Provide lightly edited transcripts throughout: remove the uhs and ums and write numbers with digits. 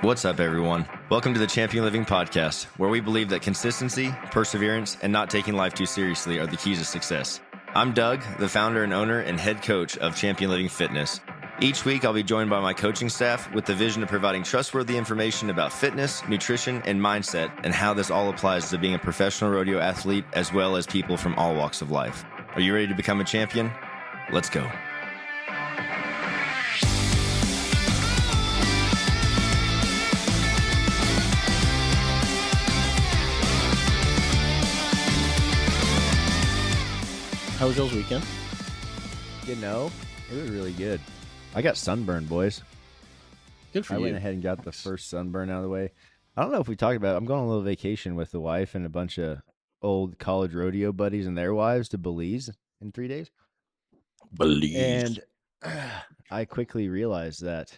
What's up, everyone? Welcome to the Champion Living Podcast, where we believe that consistency, perseverance, and not taking life too seriously are the keys to success. I'm Doug, the founder and owner and head coach of Champion Living Fitness. Each week, I'll be joined by my coaching staff with the vision of providing trustworthy information about fitness, nutrition, and mindset, and how this all applies to being a professional rodeo athlete, as well as people from all walks of life. Are you ready to become a champion? Let's go. How was y'all's weekend? You know, it was really good. I got sunburned, boys. Good for I you. went ahead and got the first sunburn out of the way. I don't know if we talked about it. I'm going on a little vacation with the wife and a bunch of old college rodeo buddies and their wives to Belize in 3 days. Belize. And I quickly realized that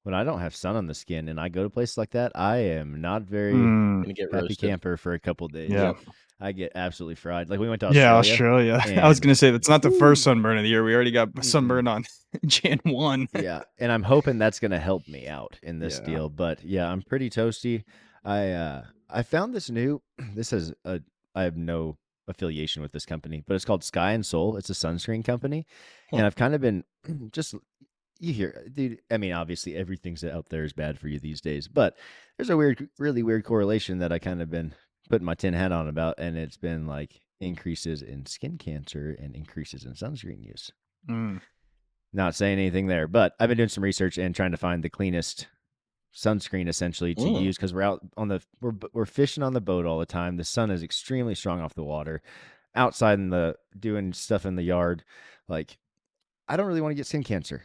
when I don't have sun on the skin and I go to places like that, I am not very Gonna get happy roasted. camper for a couple days. Yeah. I get absolutely fried. Like we went to Australia. Yeah, Australia. I was and- going to say that's not the first sunburn of the year. We already got sunburn on Jan 1. Yeah, and I'm hoping that's going to help me out in this Yeah. deal. But yeah, I'm pretty toasty. I found this new. I have no affiliation with this company, but it's called Sky and Soul. It's a sunscreen company, and I've kind of been just. You hear, dude. I mean, obviously, everything's out there is bad for you these days, but there's a really weird correlation that I kind of been putting my tin hat on about, and it's been like increases in skin cancer and increases in sunscreen use. Not saying anything there, but I've been doing some research and trying to find the cleanest sunscreen essentially to use because we're out on we're fishing on the boat all the time. The sun is extremely strong off the water. Outside doing stuff in the yard, like I don't really want to get skin cancer.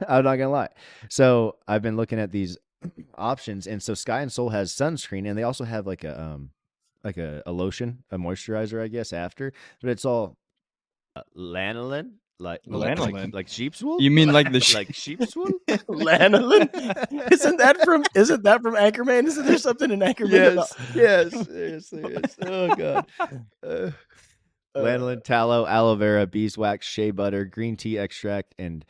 I'm not gonna lie. So I've been looking at these options, and so Sky and Soul has sunscreen, and they also have like a lotion, a moisturizer, I guess, after, but it's all lanolin, Lanolin? like sheep's wool. You mean like the like sheep's wool? Lanolin? Isn't that from Anchorman? Isn't there something in Anchorman? yes. Oh god. Lanolin, tallow, aloe vera, beeswax, shea butter, green tea extract, and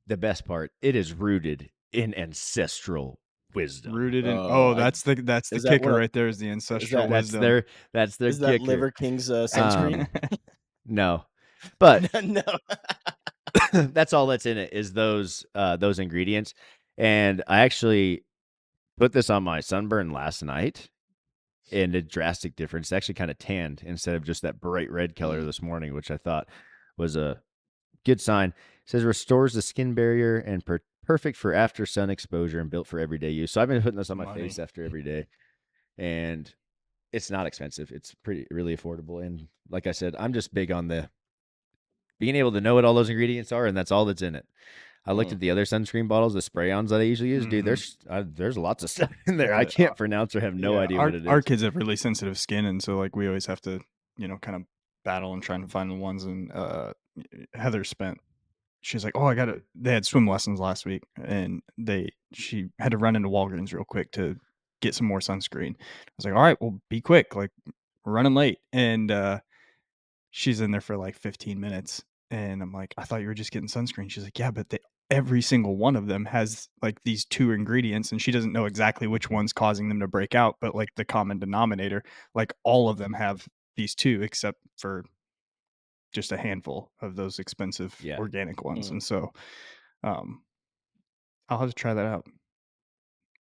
the best part, it is rooted in ancestral wisdom. rooted in? Oh, that's the is that kicker what- right there is the ancestral That's wisdom. that's their Is that kicker. Liver King's sunscreen? No, but No. that's all that's in it is those ingredients. And I actually put this on my sunburn last night, and a drastic difference. It's actually kind of tanned instead of just that bright red color this morning, which I thought was a good sign. It says restores the skin barrier and perfect for after sun exposure and built for everyday use. So I've been putting this on my Money. face after every day, and it's not expensive. It's really affordable. And like I said, I'm just big on the being able to know what all those ingredients are, and that's all that's in it. I looked at the other sunscreen bottles, the spray-ons that I usually use. Dude, there's lots of stuff in there I can't pronounce or have no idea what it is. Our kids have really sensitive skin, and so like we always have to, kind of battle and trying to find the ones. And Heather she's like, oh, they had swim lessons last week, and she had to run into Walgreens real quick to get some more sunscreen. I was like, all right, well, be quick, like we're running late. And she's in there for like 15 minutes, and I'm like, I thought you were just getting sunscreen. She's like, yeah, but every single one of them has like these two ingredients, and she doesn't know exactly which one's causing them to break out, but like the common denominator, like all of them have these two, except for just a handful of those expensive organic ones. And so I'll have to try that out.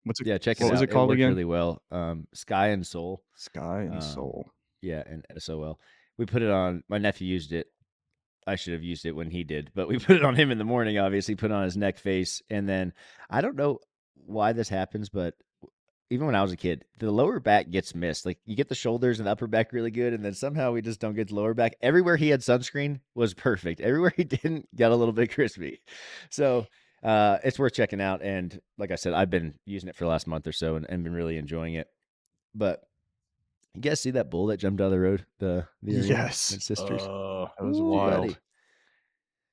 What's it? Yeah, check it what out. was it called worked again? really well. Sky and Soul. Sky and Soul. Yeah, and SOL. We put it on. My nephew used it. I should have used it when he did, but we put it on him in the morning. Obviously, put it on his neck, face, and then I don't know why this happens, but even when I was a kid, the lower back gets missed. Like you get the shoulders and upper back really good, and then somehow we just don't get the lower back. Everywhere he had sunscreen was perfect. Everywhere he didn't, got a little bit crispy. So it's worth checking out. And like I said, I've been using it for the last month or so and been really enjoying it. But you guys see that bull that jumped out of the road? The Yes. and sisters. That was Ooh, wild. buddy.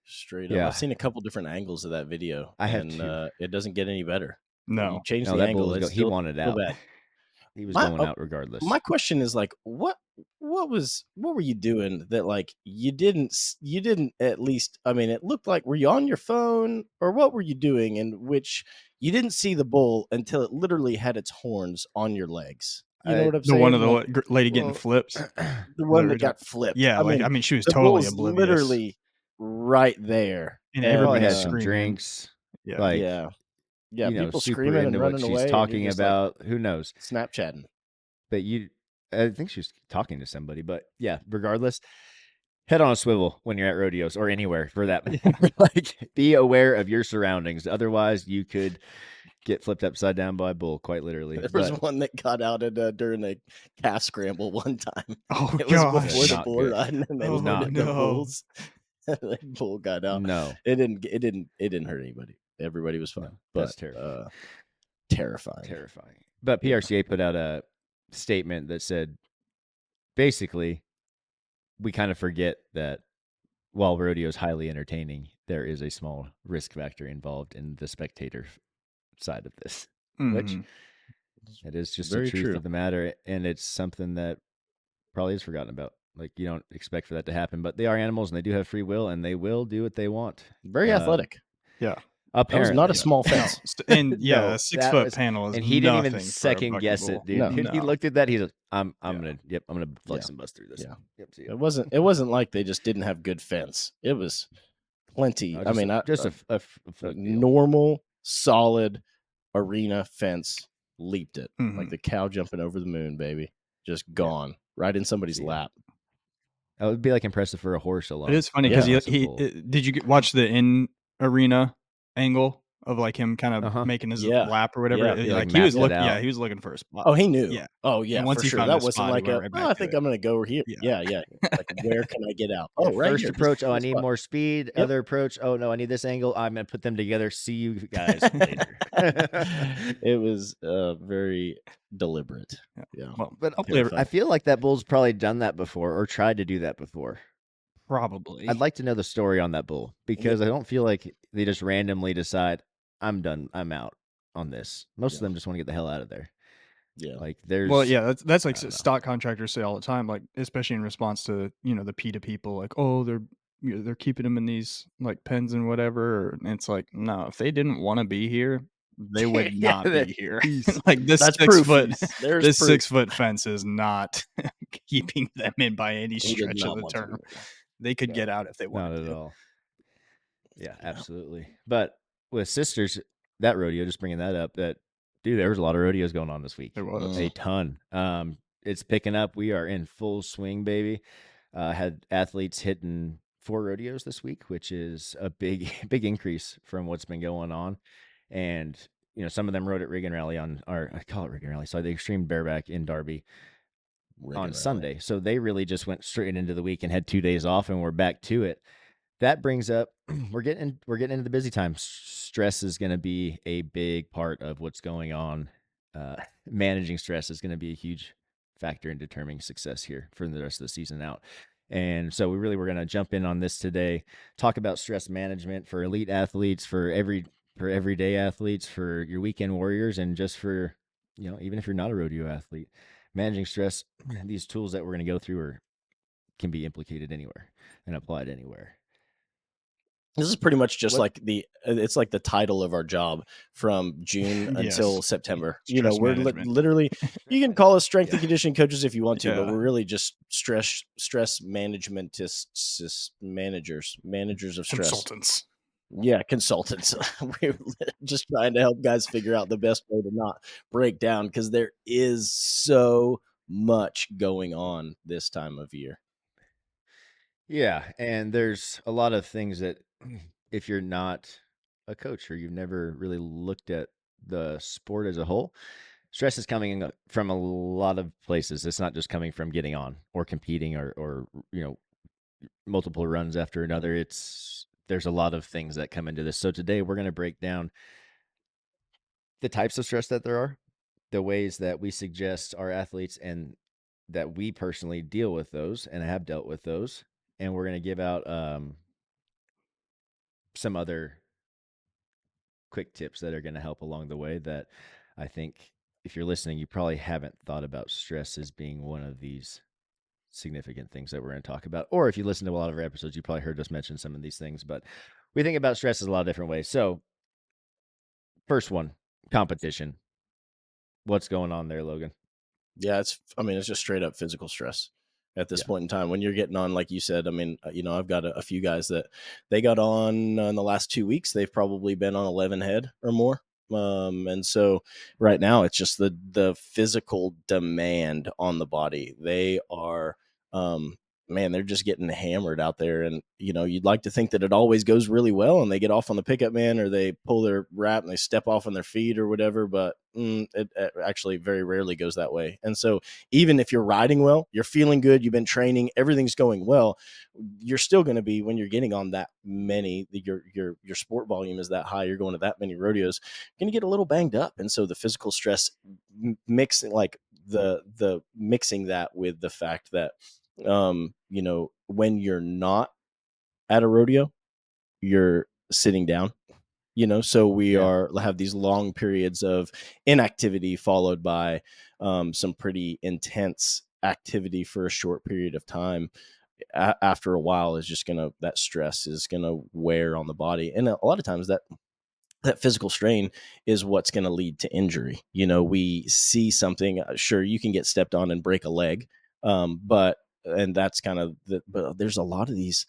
Straight up. Yeah. I've seen a couple different angles of that video. I have and too. It doesn't get any better. No. You change No, the that bull angle. was It's he still, wanted still out. bad. He was My- going out regardless. My question is like, what were you doing that like you didn't at least, I mean, it looked like, were you on your phone or what were you doing in which you didn't see the bull until it literally had its horns on your legs. You know what I'm The saying? one of the Like, lady getting Well, flipped. the one That that got flipped. Yeah, I mean, she was the totally bull's oblivious. literally right there, And probably everybody had uh, some screaming. drinks. Yeah. Like, yeah, yeah, you know, people super screaming and into what running she's away, and talking you're just like about. Who knows? Snapchatting. But I think she's talking to somebody. But yeah, regardless, head on a swivel when you're at rodeos or anywhere for that matter. Like, be aware of your surroundings. Otherwise, you could get flipped upside down by a bull, quite literally. There was But one that got out during a calf scramble one time. Oh It was gosh. before the Not bull good. run, and they Oh, loaded the no. bulls. The bull got out. no, It didn't hurt anybody. Everybody was fine. no, But that's terrifying. terrifying. Terrifying. But Yeah. PRCA put out a statement that said, basically, we kind of forget that while rodeo is highly entertaining, there is a small risk factor involved in the spectator side of this, which Mhm. it is just Very the truth true. of the matter, and it's something that probably is forgotten about. Like, you don't expect for that to happen, but they are animals and they do have free will, and they will do what they want. Very athletic. Yeah. That was Apparently, not a small No. fence. And yeah, No, a that 6-foot was- panel is and he didn't even nothing for a second bucking guess bull. it, dude. No. He No. looked at that. He's like, I'm Yeah. gonna flex Yeah. and bust through this. Yeah. Yep, see ya. It wasn't like they just didn't have good fence. It was plenty. No, I mean, just a a fluke deal. normal, solid arena fence leaped it like Mhm. the cow jumping over the moon, baby. Just gone right in somebody's See ya. lap. That would be like impressive for a horse alone. It is funny Yeah. because Massive bull. did you watch the in arena angle of like him kind of Uh-huh. making his Yeah. lap or whatever? Yeah. He, like, Like he was mapped it looking, out. he was looking for a spot. Oh, he knew. Yeah. Oh, yeah. And once for he sure. found That his wasn't spot, he like went right back I to think it. I'm going to go over here. Yeah. Yeah. Like, where can I get out? Oh, right First here. approach. Just I this need spot. more speed. Yep. Other approach. Oh no, I need this angle. I'm gonna put them together. See you guys later. It was very deliberate. Yeah. Yeah. Well, But hopefully, I feel like that bull's probably done that before or tried to do that before. probably. I'd like to know the story on that bull because I don't feel like they just randomly decide, I'm done. I'm out on this. Most of Yeah. them just want to get the hell out of there. Yeah. Like, there's Well, yeah, that's like I don't know. stock contractors say all the time, like especially in response to the PETA people, like, oh, they're keeping them in these like pens and whatever. And it's like, no, if they didn't want to be here, they would Yeah, not be here. Like That's proof. There's this proof. 6-foot fence is not keeping them in by any He did stretch not of the want to term. be there. They could No, get out if they not wanted at to. all. Yeah, absolutely. But with sisters, that rodeo, just bringing that up, that dude, there was a lot of rodeos going on this week. There was. A ton. It's picking up. We are in full swing, baby. Had athletes hitting 4 rodeos this week, which is a big increase from what's been going on. And some of them rode at Rig and Rally I call it Rig and Rally, so the Extreme Bareback in Darby on Sunday. So they really just went straight into the week and had 2 days off, and we're back to it. That brings up we're getting into the busy time. Stress is going to be a big part of what's going on. Managing stress is going to be a huge factor in determining success here for the rest of the season out. And so we're going to jump in on this today, talk about stress management for elite athletes, for everyday athletes, for your weekend warriors, and just for, even if you're not a rodeo athlete, managing stress. These tools that we're going to go through can be implicated anywhere and applied anywhere. This is pretty much just like it's like the title of our job from June until Yes. September. Stress We're management. literally, you can call us strength and conditioning coaches if you want to, but Yeah. we're really just stress management managers of stress. Consultants. Yeah, consultants. We're just trying to help guys figure out the best way to not break down because there is so much going on this time of year. Yeah, and there's a lot of things that if you're not a coach or you've never really looked at the sport as a whole, stress is coming from a lot of places. It's not just coming from getting on or competing or multiple runs after another. There's a lot of things that come into this. So today we're going to break down the types of stress that there are, the ways that we suggest our athletes and that we personally deal with those and have dealt with those. And we're going to give out some other quick tips that are going to help along the way that I think if you're listening, you probably haven't thought about stress as being one of these significant things that we're going to talk about. Or if you listen to a lot of our episodes, you probably heard us mention some of these things, but we think about stress in a lot of different ways. So first one, competition. What's going on there, Logan? Yeah, it's just straight up physical stress at this Yeah. point in time. When you're getting on, like you said, I've got a few guys that they got on in the last 2 weeks. They've probably been on 11 head or more. And so right now it's just the physical demand on the body. They are, man, they're just getting hammered out there. And, you'd like to think that it always goes really well and they get off on the pickup man or they pull their wrap and they step off on their feet or whatever. But it actually very rarely goes that way. And so even if you're riding well, you're feeling good, you've been training, everything's going well, you're still going to be, when you're getting on that many, your sport volume is that high, you're going to that many rodeos, you're going to get a little banged up. And so the physical stress mixing, like the mixing that with the fact that when you're not at a rodeo, you're sitting down, so we have these long periods of inactivity followed by some pretty intense activity for a short period of time. After a while is just that stress is gonna wear on the body, and a lot of times that physical strain is what's going to lead to injury. We see something, sure, you can get stepped on and break a leg, but that's kind of but there's a lot of these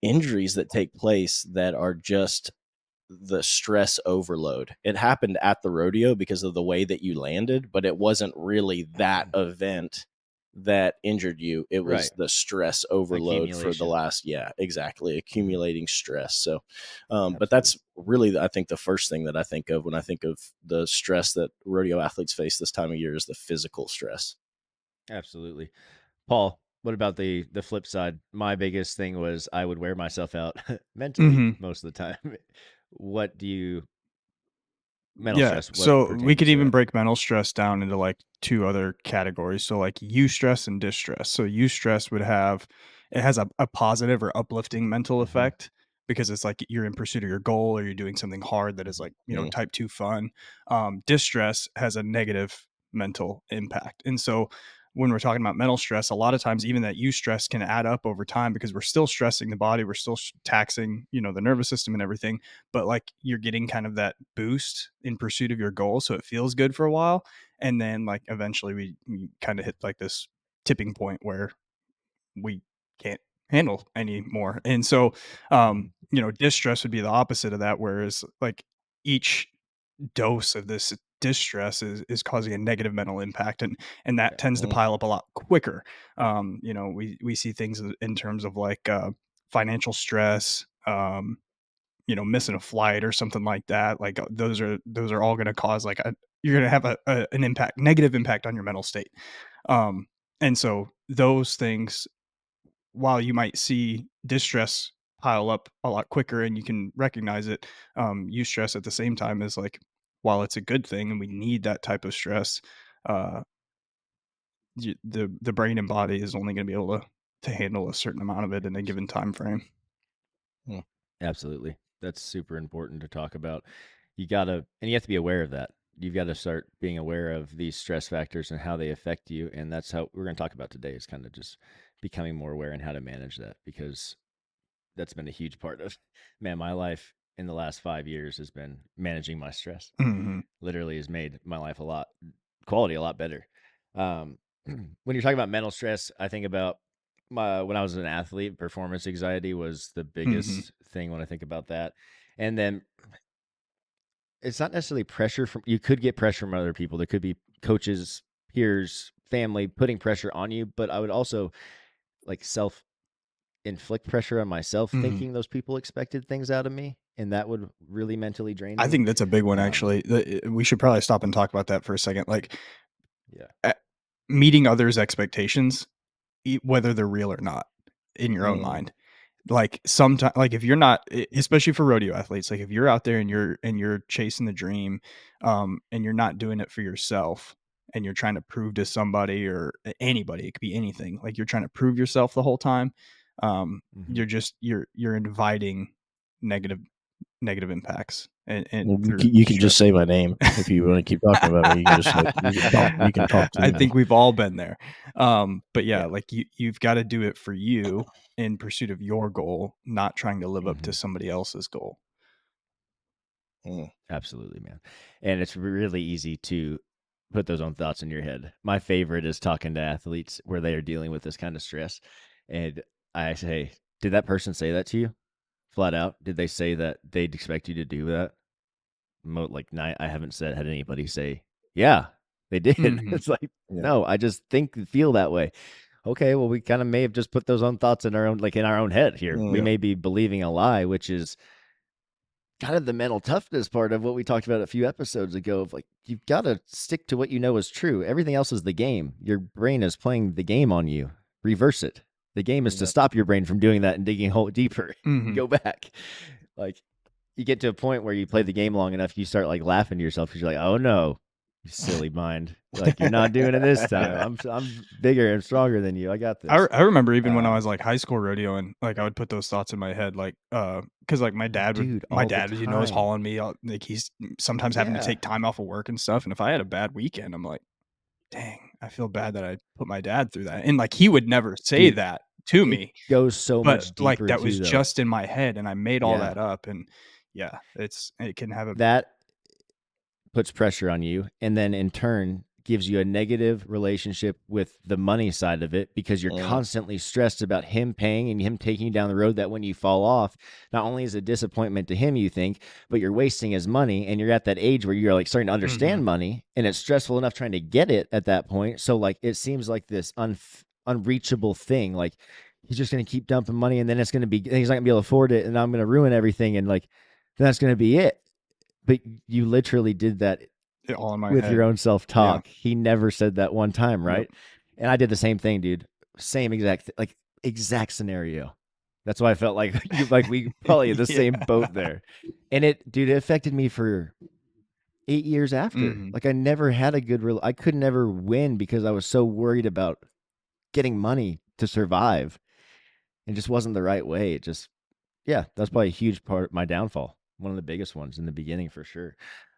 injuries that take place that are just the stress overload. It happened at the rodeo because of the way that you landed, but it wasn't really that event that injured you. It was the stress overload for the last, exactly, accumulating stress. So, but that's really, I think, the first thing that I think of when I think of the stress that rodeo athletes face this time of year is the physical stress. Absolutely. Paul, what about the flip side? My biggest thing was I would wear myself out mentally most of the time. What do you mental stress? What So we could pertains to even that? break mental stress down into like two other categories. So like eustress and distress. So eustress it has a positive or uplifting mental effect because it's like you're in pursuit of your goal or you're doing something hard that is like, type 2 fun. Distress has a negative mental impact. And so when we're talking about mental stress, a lot of times even that eustress can add up over time because we're still stressing the body, we're still taxing, the nervous system and everything, but like you're getting kind of that boost in pursuit of your goal. So it feels good for a while. And then like eventually we kind of hit like this tipping point where we can't handle anymore. And so, distress would be the opposite of that. Whereas like each dose of this distress is causing a negative mental impact, and that tends to pile up a lot quicker. We see things in terms of like financial stress, missing a flight or something like that. Like those are all going to cause like you're going to have an negative impact on your mental state. And so those things, while you might see distress pile up a lot quicker and you can recognize it, eustress at the same time is like, while it's a good thing and we need that type of stress, uh, the brain and body is only going to be able to handle a certain amount of it in a given time frame. Absolutely. That's super important to talk about. You have to be aware of that. You've got to start being aware of these stress factors and how they affect you. And that's how we're going to talk about today, is kind of just becoming more aware and how to manage that, because that's been a huge part of, man, my life in the last 5 years has been managing my stress. Literally has made my life a lot better. When you're talking about mental stress, I think about when I was an athlete, performance anxiety was the biggest thing when I think about that. And then it's not necessarily pressure you could get pressure from other people. There could be coaches, peers, family putting pressure on you, but I would also like inflict pressure on myself, thinking those people expected things out of me, and that would really mentally drain me. I think that's a big one, actually. We should probably stop and talk about that for a second. Like, meeting others' expectations, whether they're real or not, in your own mind. Like sometimes, like if you're not, especially for rodeo athletes, like if you're out there and you're chasing the dream, and you're not doing it for yourself, and you're trying to prove to somebody or anybody, it could be anything. Like you're trying to prove yourself the whole time. You're inviting negative impacts and You can just say my name if you want to keep talking about me. You can just you can talk to I me. think we've all been there. But Yeah. like you've got to do it for you in pursuit of your goal, not trying to live up to somebody else's goal. Absolutely, man. And it's really easy to put those own thoughts in your head. My favorite is talking to athletes where they are dealing with this kind of stress. And I say, did that person say that to you flat out? Did they say that they'd expect you to do that? I haven't had anybody say, yeah, they did. Mhm. It's like, Yeah. no, I just feel that way. Okay, well, we kind of may have just put those own thoughts in our own head here. We Yeah. may be believing a lie, which is kind of the mental toughness part of what we talked about a few episodes ago of like, you've got to stick to what you know is true. Everything else is the game. Your brain is playing the game on you. Reverse it. The game is to Yeah. stop your brain from doing that and digging a hole deeper. Mhm. Go back. Like, you get to a point where you play the game long enough, you start like laughing to yourself because you're like, oh no, you silly mind. Like, you're not doing it this time. I'm bigger and stronger than you. I got this. I remember even when I was like high school rodeoing, like I would put those thoughts in my head, like because like my dad Dude, my all the dad was always time. hauling me out, like he's sometimes having to Yeah. take time off of work and stuff, and if I had a bad weekend, I'm like, dang, I feel bad that I put my dad through that, and like he would never say Dude, that to it me, goes so but much like deeper that was too, though. just in my head, and I made all Yeah. that up, and yeah, it can have a That puts pressure on you, and then in turn gives you a negative relationship with the money side of it because you're constantly stressed about him paying and him taking you down the road that when you fall off, not only is it a disappointment to him, you think, but you're wasting his money, and you're at that age where you're like starting to understand money, and it's stressful enough trying to get it at that point. So like it seems like this unreachable thing. Like he's just going to keep dumping money, and then he's not going to be able to afford it, and I'm going to ruin everything, and like that's going to be it. But you literally did that all in my with head. your own self-talk. He never said that one time, right? Yep. And I did the same thing, dude. Same exact scenario. That's why I felt like we probably in the same boat there. And it affected me for 8 years after. Mhm. Like I never had I could never win because I was so worried about getting money to survive. It just wasn't the right way. It just, yeah, that's probably a huge part of my downfall. One of the biggest ones in the beginning for sure.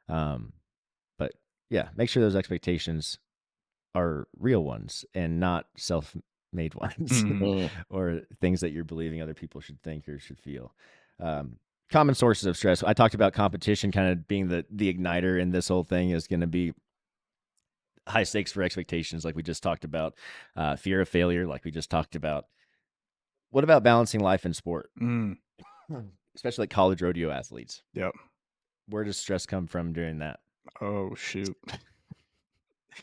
But yeah, make sure those expectations are real ones and not self-made ones Mhm. or things that you're believing other people should think or should feel. Common sources of stress. I talked about competition kind of being the igniter, and this whole thing is going to be high stakes for expectations, like we just talked about, fear of failure, like we just talked about. What about balancing life and sport, especially like college rodeo athletes? Yep. Where does stress come from during that? Oh shoot.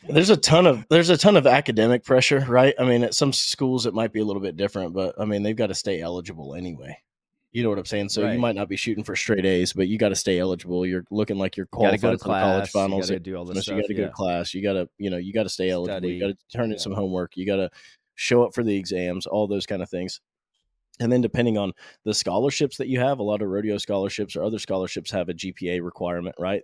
There's a ton of academic pressure, right? I mean, at some schools it might be a little bit different, but I mean, they've got to stay eligible anyway. You know what I'm saying? So you might not be shooting for straight A's, but you got to stay eligible. You're looking like you're qualified go to for the college class, you finals. gotta do all this You got to stuff, go to class. You got to, you got to stay eligible. You got Study. to turn in some homework. You got to show up for the exams, all those kind of things. And then depending on the scholarships that you have, a lot of rodeo scholarships or other scholarships have a GPA requirement, right?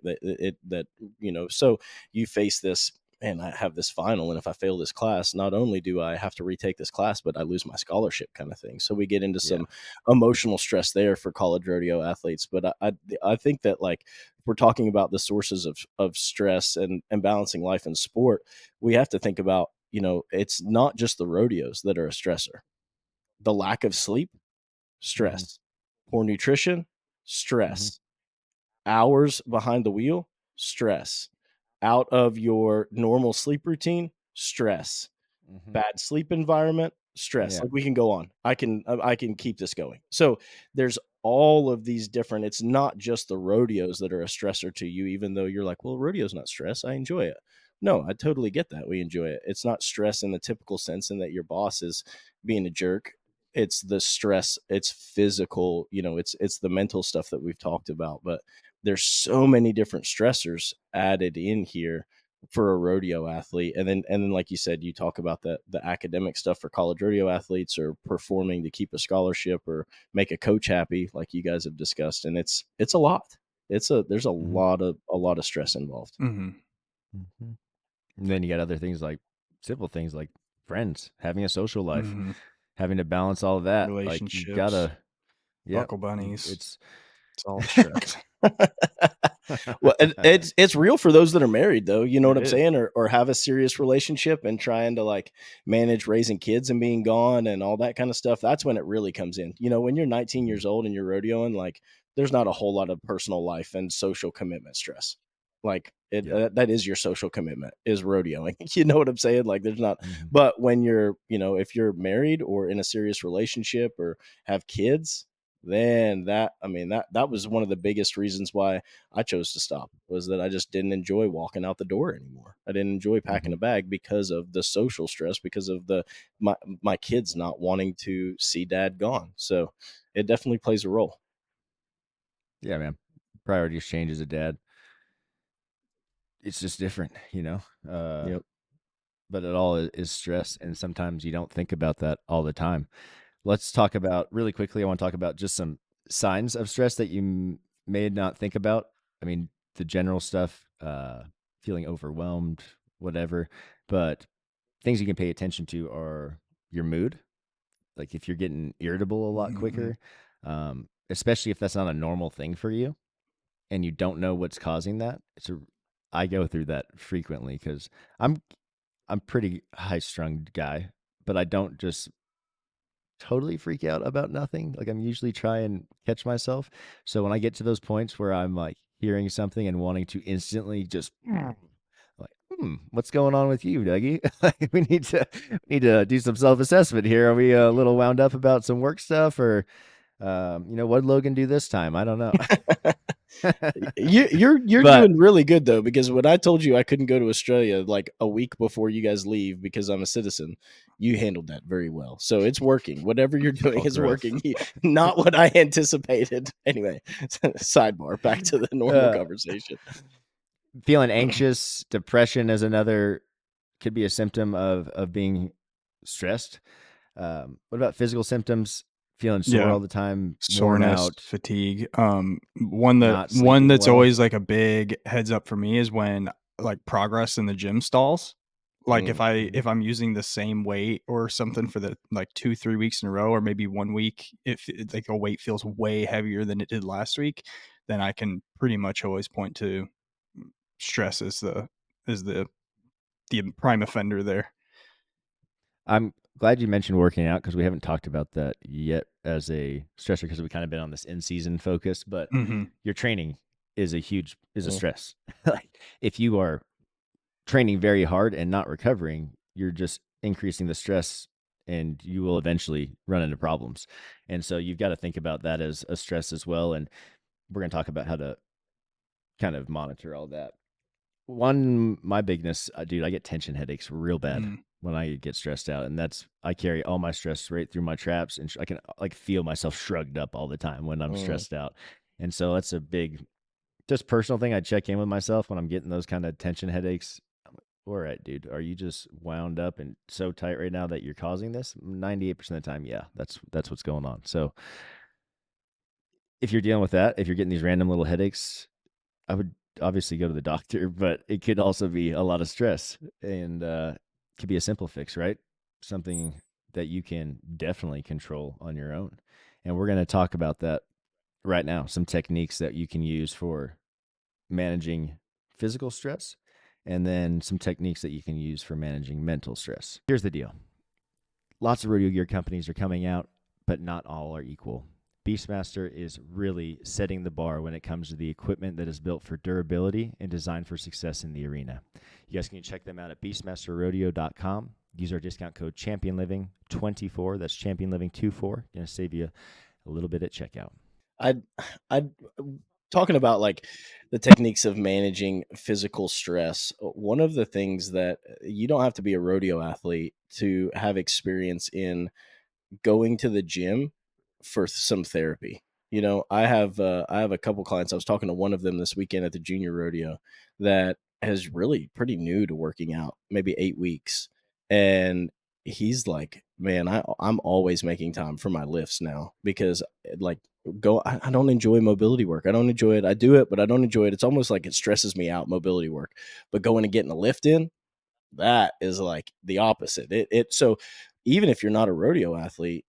So you face this, and I have this final, and if I fail this class, not only do I have to retake this class, but I lose my scholarship kind of thing. So we get into some emotional stress there for college rodeo athletes. But I think that, like, if we're talking about the sources of stress and balancing life and sport, we have to think about, it's not just the rodeos that are a stressor. The lack of sleep, stress. Poor nutrition, stress. Hours behind the wheel, stress. Out of your normal sleep routine, stress. Bad sleep environment, stress. Yeah. Like, we can go on. I can keep this going. So there's all of these different, it's not just the rodeos that are a stressor to you, even though you're like, well, rodeo's not stress, I enjoy it. No, I totally get that. We enjoy it. It's not stress in the typical sense in that your boss is being a jerk. It's the stress, it's physical, it's the mental stuff that we've talked about. But there's so many different stressors added in here for a rodeo athlete. And then like you said, you talk about the academic stuff for college rodeo athletes, or performing to keep a scholarship or make a coach happy, like you guys have discussed. And it's a lot. There's a lot of stress involved. Mm-hmm. And then you got other things like simple things like friends, having a social life, Mm-hmm. having to balance all of that. Like you Relationships, gotta, buckle bunnies. It's all stress. Well, it's real for those that are married, though. You know what I'm is. saying, or have a serious relationship and trying to, like, manage raising kids and being gone and all that kind of stuff. That's when it really comes in. When you're 19 years old and you're rodeoing, like, there's not a whole lot of personal life and social commitment stress. Like Yeah. that is your social commitment is rodeoing. You know what I'm saying? Like there's not, Mhm. but when you're, if you're married or in a serious relationship or have kids, then that was one of the biggest reasons why I chose to stop, was that I just didn't enjoy walking out the door anymore. I didn't enjoy packing a Mhm. bag because of the social stress, because of my kids not wanting to see dad gone. So it definitely plays a role. Yeah, man. Priorities change as a dad. It's just different, Yep. but it all is stress, and sometimes you don't think about that all the time. Let's talk about really quickly. I want to talk about just some signs of stress that you may not think about. I mean, the general stuff, feeling overwhelmed, whatever. But things you can pay attention to are your mood. Like if you're getting irritable a lot Mhm. quicker, especially if that's not a normal thing for you and you don't know what's causing that. I go through that frequently because I'm I'm pretty high strung guy, but I don't just totally freak out about nothing. Like I'm usually try and catch myself. So when I get to those points where I'm like hearing something and wanting to instantly just like, what's going on with you, Dougie? Like, we need to do some self assessment here. Are we a little wound up about some work stuff, or what did Logan do this time? I don't know. You're But doing really good though, because when I told you I couldn't go to Australia like a week before you guys leave because I'm a citizen, you handled that very well. So it's working. Whatever you're doing oh, is gross. working. Not what I anticipated. Anyway, sidebar, back to the normal Uh, conversation. feeling anxious, depression is another could be a symptom of being stressed. What about physical symptoms? Feeling sore Yeah, all the time, worn soreness, out, fatigue. One that not one sleeping that's well. always like a big heads up for me is when like progress in the gym stalls. Like if I Mhm. if I'm using the same weight or something for the like 2-3 weeks in a row, or maybe one week, if like a weight feels way heavier than it did last week, then I can pretty much always point to stress as the prime offender there. I'm glad you mentioned working out because we haven't talked about that yet as a stressor because we kind of been on this in season focus. But Hmm. your training is a Mm. stress. Like if you are training very hard and not recovering, you're just increasing the stress and you will eventually run into problems. And so you've got to think about that as a stress as well. And we're going to talk about how to kind of monitor all that. My bigness, dude, I get tension headaches real bad Mm. when I get stressed out. And I carry all my stress right through my traps. And I can like feel myself shrugged up all the time when I'm Mm. stressed out. And so that's a big, just personal thing. I check in with myself when I'm getting those kind of tension headaches. All right, dude, are you just wound up and so tight right now that you're causing this? 98% of the time, yeah, that's what's going on. So if you're dealing with that, if you're getting these random little headaches, I would obviously go to the doctor, but it could also be a lot of stress and could be a simple fix, right? Something that you can definitely control on your own. And we're going to talk about that right now, some techniques that you can use for managing physical stress, and then some techniques that you can use for managing mental stress. Here's the deal. Lots of rodeo gear companies are coming out, but not all are equal. Beastmaster is really setting the bar when it comes to the equipment that is built for durability and designed for success in the arena. You guys can check them out at beastmasterrodeo.com. Use our discount code ChampionLiving24. That's ChampionLiving24. Going to save you a little bit at checkout. I talking about like the techniques of managing physical stress. One of the things that you don't have to be a rodeo athlete to have experience in going to the gym for some therapy. I have a couple clients. I was talking to one of them this weekend at the junior rodeo that is really pretty new to working out, maybe 8 weeks. And he's like, man, I'm always making time for my lifts now because like I don't enjoy mobility work. I don't enjoy it. I do it, but I don't enjoy it. It's almost like it stresses me out, mobility work. But going and getting a lift in, that is like the opposite. So even if you're not a rodeo athlete,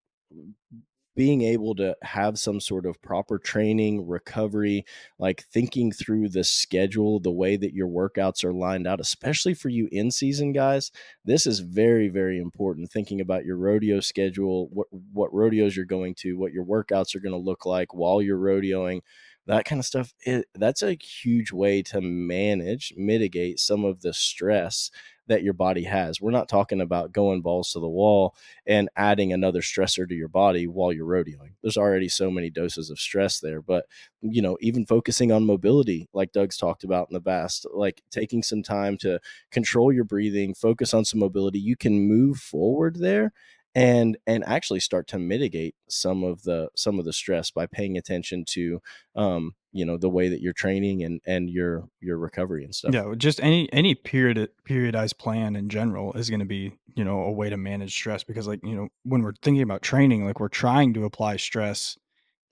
being able to have some sort of proper training, recovery, like thinking through the schedule, the way that your workouts are lined out, especially for you in season guys, this is very, very important. Thinking about your rodeo schedule, what rodeos you're going to, what your workouts are going to look like while you're rodeoing, that kind of stuff. That's a huge way to mitigate some of the stress that your body has. We're not talking about going balls to the wall and adding another stressor to your body while you're rodeoing. There's already so many doses of stress there. But, even focusing on mobility, like Doug's talked about in the past, like taking some time to control your breathing, focus on some mobility, you can move forward there and actually start to mitigate some of the stress by paying attention to the way that you're training and your recovery and stuff. Yeah, just any periodized plan in general is going to be, a way to manage stress, because like, when we're thinking about training, like we're trying to apply stress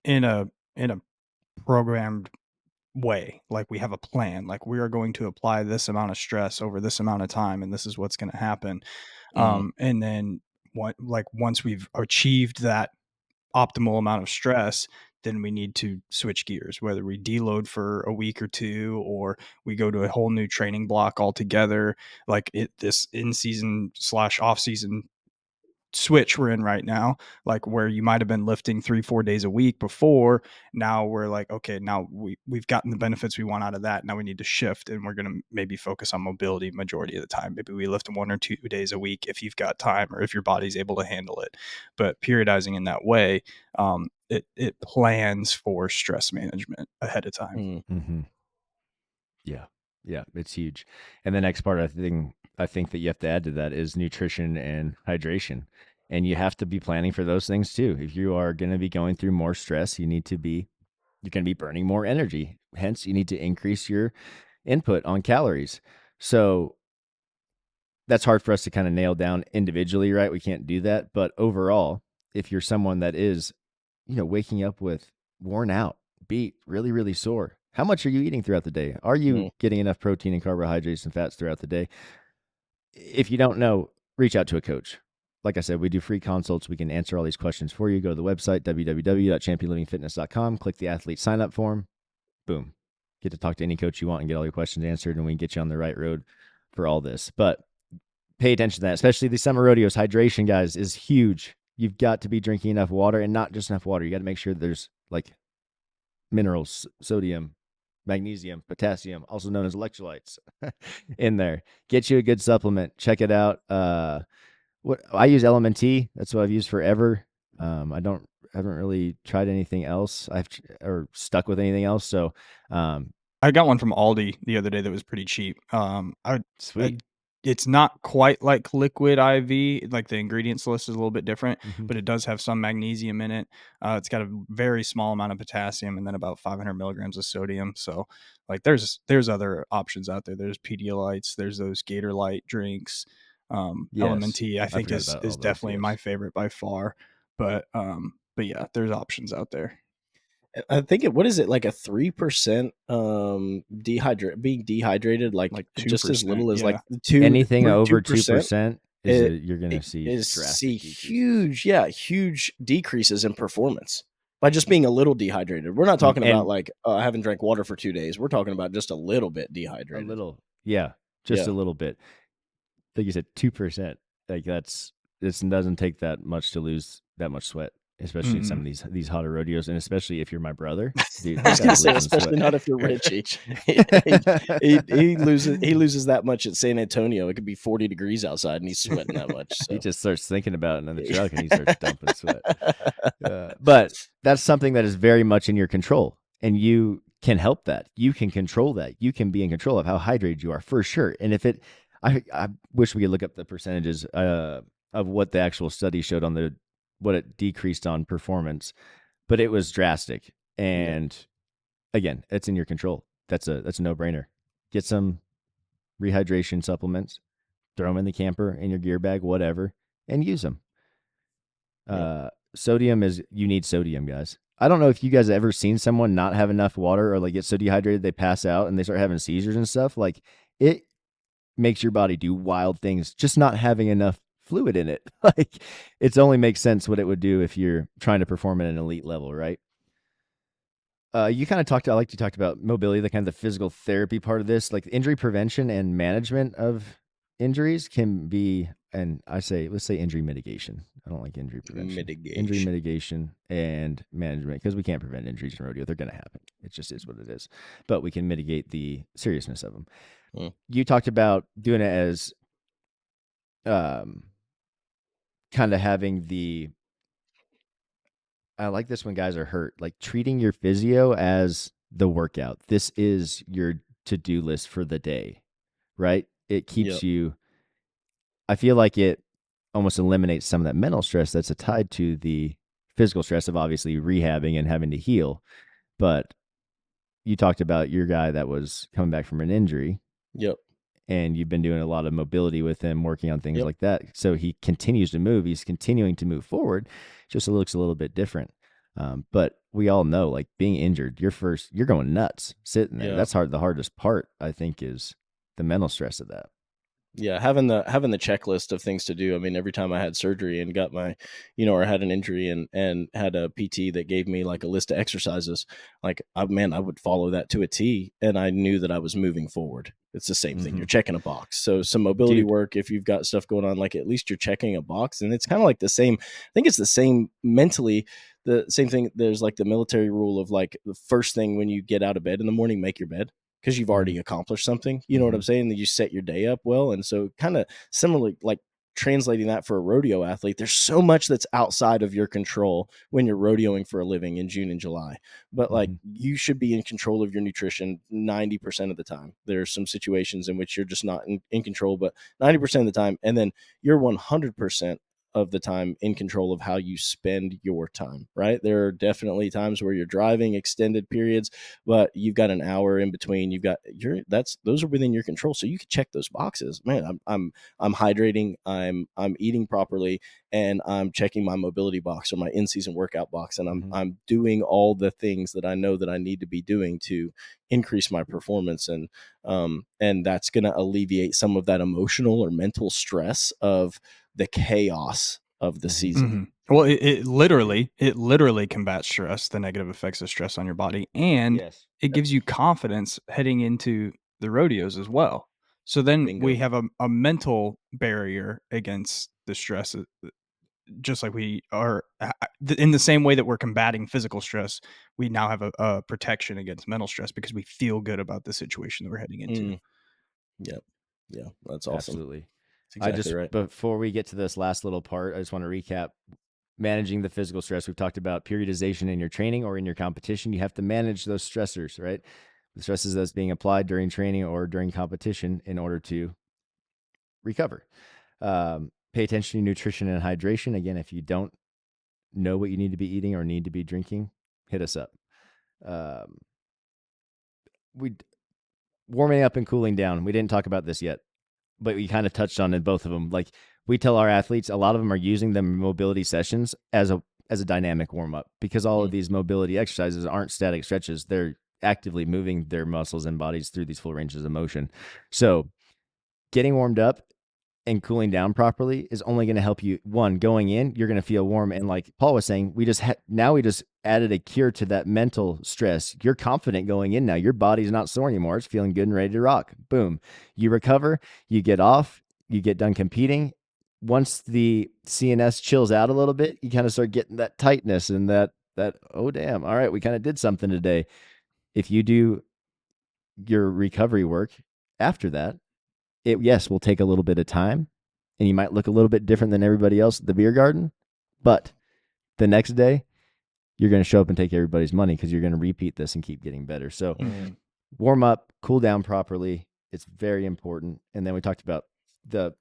in a programmed way. Like we have a plan, like we are going to apply this amount of stress over this amount of time, and this is what's going to happen. And then once we've achieved that optimal amount of stress, then we need to switch gears, whether we deload for a week or two, or we go to a whole new training block altogether. Like this in season / off season switch we're in right now, like where you might have been lifting 3-4 days a week before, now we're like, okay, now we've gotten the benefits we want out of that, now we need to shift, and we're going to maybe focus on mobility majority of the time. Maybe we lift 1 or 2 days a week if you've got time, or if your body's able to handle it. But periodizing in that way, it plans for stress management ahead of time. Mm-hmm. Yeah, it's huge. And the next part, I think that you have to add to that is nutrition and hydration. And you have to be planning for those things too. If you are going to be going through more stress, you're going to be burning more energy. Hence, you need to increase your input on calories. So that's hard for us to kind of nail down individually, right? We can't do that. But overall, if you're someone that is, waking up with worn out, beat, really, really sore, how much are you eating throughout the day? Are you getting enough protein and carbohydrates and fats throughout the day? If you don't know, reach out to a coach. Like I said, we do free consults. We can answer all these questions for you. Go to the website, www.championlivingfitness.com. Click the athlete sign up form. Boom. Get to talk to any coach you want and get all your questions answered, and we can get you on the right road for all this. But pay attention to that, especially these summer rodeos. Hydration, guys, is huge. You've got to be drinking enough water, and not just enough water. You got to make sure there's like minerals, sodium, magnesium, potassium, also known as electrolytes, in there. Get you a good supplement. Check it out. What I use LMNT. That's what I've used forever. I haven't really tried anything else. Or stuck with anything else. So, I got one from Aldi the other day that was pretty cheap. Sweet. It's not quite like liquid IV. Like the ingredients list is a little bit different, but it does have some magnesium in it. It's got a very small amount of potassium and then about 500 milligrams of sodium. So like there's other options out there. There's Pedialytes, there's those Gator Light drinks. LMNT, I think is definitely my favorite by far. But yeah, there's options out there. I think what is it, like a 3% being dehydrated, like just as little as like 2 anything over 2% you're going to see huge decreases in performance by just being a little dehydrated. We're not talking about like I haven't drank water for 2 days. We're talking about just a little bit dehydrated. A little bit. Like you said, 2%. Like this doesn't take that much to lose that much sweat, especially in some of these hotter rodeos, and especially if you're my brother. Dude, I was gonna say, especially not if you're Richie. he loses that much at San Antonio. It could be 40 degrees outside, and he's sweating that much. So. He just starts thinking about it in the truck, and he starts dumping sweat. But that's something that is very much in your control, and you can help that. You can control that. You can be in control of how hydrated you are, for sure. And if I wish we could look up the percentages of what the actual study showed on what it decreased on performance, but it was drastic. And again, it's in your control. That's a no-brainer. Get some rehydration supplements, throw them in the camper, in your gear bag, whatever, and use them. Sodium you need sodium, guys. I don't know if you guys have ever seen someone not have enough water or like get so dehydrated they pass out and they start having seizures and stuff. Like it makes your body do wild things. Just not having enough fluid in it. Like, it's only makes sense what it would do if you're trying to perform at an elite level, right? You kind of talked, I like you talked about mobility, the kind of the physical therapy part of this, like injury prevention and management of injuries can be, and let's say injury mitigation. I don't like injury prevention. Injury mitigation and management, because we can't prevent injuries in rodeo. They're going to happen. It just is what it is. But we can mitigate the seriousness of them. You talked about doing it as kind of having the, I like this when guys are hurt, like treating your physio as the workout. This is your to-do list for the day, right? It keeps you, I feel like it almost eliminates some of that mental stress that's tied to the physical stress of obviously rehabbing and having to heal. But you talked about your guy that was coming back from an injury. Yep. And you've been doing a lot of mobility with him, working on things like that. So he continues to move. He's continuing to move forward. Just looks a little bit different. But we all know, like, being injured, you're going nuts sitting there. That's hard. The hardest part, I think, is the mental stress of that. Yeah, having the checklist of things to do. I mean, every time I had surgery and got my, or had an injury and had a PT that gave me like a list of exercises, like I would follow that to a T, and I knew that I was moving forward. It's the same thing. You're checking a box. So some mobility work, if you've got stuff going on, like at least you're checking a box, and it's kind of like the same. I think it's the same mentally. The same thing. There's like the military rule of like the first thing when you get out of bed in the morning, make your bed, because you've already accomplished something. You know what I'm saying? That you set your day up well. And so kind of similarly, like translating that for a rodeo athlete, there's so much that's outside of your control when you're rodeoing for a living in June and July. But like you should be in control of your nutrition 90% of the time. There's some situations in which you're just not in control, but 90% of the time. And then you're 100% of the time in control of how you spend your time, right? There are definitely times where you're driving extended periods, but you've got an hour in between. You've got those are within your control. So you can check those boxes. Man, I'm hydrating, I'm eating properly, and I'm checking my mobility box or my in-season workout box, and I'm doing all the things that I know that I need to be doing to increase my performance, and that's going to alleviate some of that emotional or mental stress of the chaos of the season. Well, it literally combats stress, the negative effects of stress on your body, and it gives you confidence heading into the rodeos as well. So then we have a mental barrier against the stress, just like we are in the same way that we're combating physical stress. We now have a protection against mental stress because we feel good about the situation that we're heading into. Yep. Yeah, that's awesome. Absolutely. Exactly right. Before we get to this last little part, I just want to recap managing the physical stress. We've talked about periodization in your training or in your competition. You have to manage those stressors, right? The stresses that's being applied during training or during competition in order to recover. Pay attention to nutrition and hydration. Again, if you don't know what you need to be eating or need to be drinking, hit us up. Warming up and cooling down. We didn't talk about this yet, but we kind of touched on it, both of them. Like, we tell our athletes, a lot of them are using the mobility sessions as a dynamic warm up, because all of these mobility exercises aren't static stretches. They're actively moving their muscles and bodies through these full ranges of motion. So getting warmed up and cooling down properly is only going to help you. One, going in, you're going to feel warm. And like Paul was saying, we just added a cure to that mental stress. You're confident going in now. Your body's not sore anymore. It's feeling good and ready to rock. Boom. You recover, you get off, you get done competing. Once the CNS chills out a little bit, you kind of start getting that tightness and that, oh, damn, all right, we kind of did something today. If you do your recovery work after that, it will take a little bit of time, and you might look a little bit different than everybody else at the beer garden, but the next day you're going to show up and take everybody's money because you're going to repeat this and keep getting better. So warm up, cool down properly. It's very important. And then we talked about the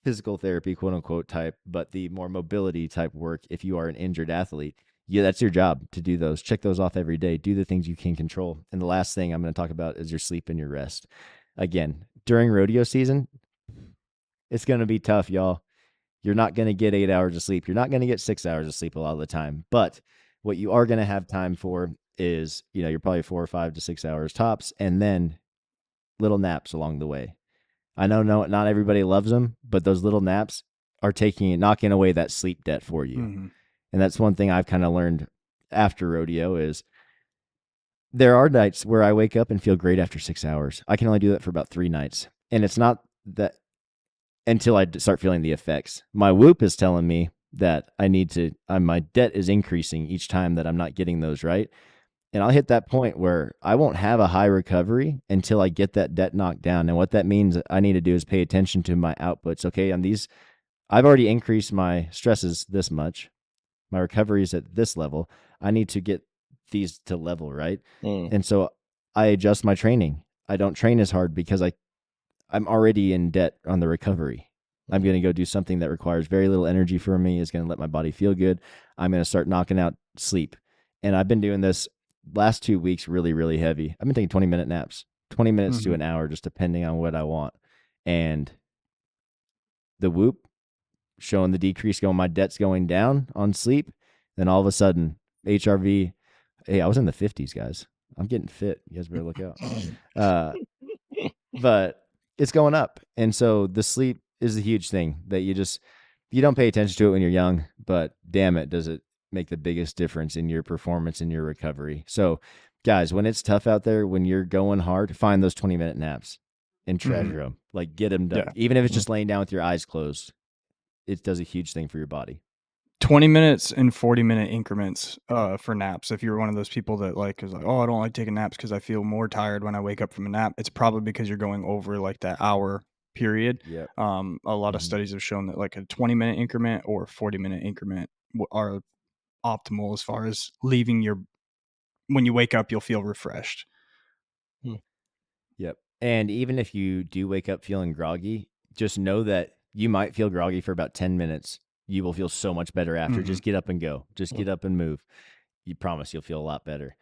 physical therapy, quote unquote, type, but the more mobility type work. If you are an injured athlete, that's your job to do those. Check those off every day. Do the things you can control. And the last thing I'm going to talk about is your sleep and your rest. Again, during rodeo season, it's going to be tough, y'all. You're not going to get 8 hours of sleep. You're not going to get 6 hours of sleep a lot of the time. But what you are going to have time for is, you're probably 4 or 5 to 6 hours tops, and then little naps along the way. I know not everybody loves them, but those little naps are knocking away that sleep debt for you. Mm-hmm. And that's one thing I've kind of learned after rodeo is there are nights where I wake up and feel great after 6 hours. I can only do that for about 3 nights. And it's not that until I start feeling the effects. My whoop is telling me that I need to, my debt is increasing each time that I'm not getting those right. And I'll hit that point where I won't have a high recovery until I get that debt knocked down. And what that means I need to do is pay attention to my outputs. Okay, on these, I've already increased my stresses this much. My recovery is at this level. I need to get these to level, right? And so I adjust my training. I don't train as hard because I'm already in debt on the recovery. I'm going to go do something that requires very little energy for me, is going to let my body feel good. I'm going to start knocking out sleep. And I've been doing this last 2 weeks really, really heavy. I've been taking 20-minute naps, 20 minutes to an hour, just depending on what I want. And the whoop showing the decrease going, my debt's going down on sleep. Then all of a sudden, HRV, hey, I was in the 50s, guys. I'm getting fit. You guys better look out. But it's going up. And so the sleep is a huge thing that you don't pay attention to it when you're young, but damn it, does it make the biggest difference in your performance and your recovery. So guys, when it's tough out there, when you're going hard, find those 20-minute naps and treasure them. Like get them done. Yeah. Even if it's just laying down with your eyes closed, it does a huge thing for your body. 20 minutes and 40-minute increments for naps. If you're one of those people that is like, oh, I don't like taking naps because I feel more tired when I wake up from a nap, it's probably because you're going over like that hour period. Yep. A lot of studies have shown that like a 20-minute increment or 40-minute increment are optimal as far as when you wake up, you'll feel refreshed. Yep. And even if you do wake up feeling groggy, just know that you might feel groggy for about 10 minutes. You will feel so much better after. Just get up and go. Just get up and move. You promise you'll feel a lot better.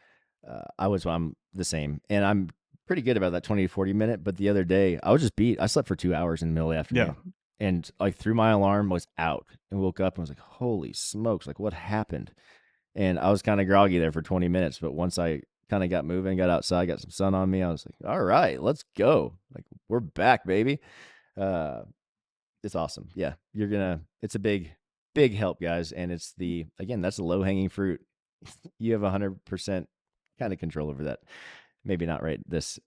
I'm the same. And I'm pretty good about that 20 to 40 minute. But the other day, I was just beat. I slept for 2 hours in the middle of the afternoon. Yeah. And like threw my alarm, was out and woke up and was like, holy smokes, like what happened? And I was kind of groggy there for 20 minutes. But once I kind of got moving, got outside, got some sun on me, I was like, all right, let's go. Like we're back, baby. It's awesome. Yeah. It's a big help, guys. And it's that's the low hanging fruit. You have 100% kind of control over that. Maybe not right the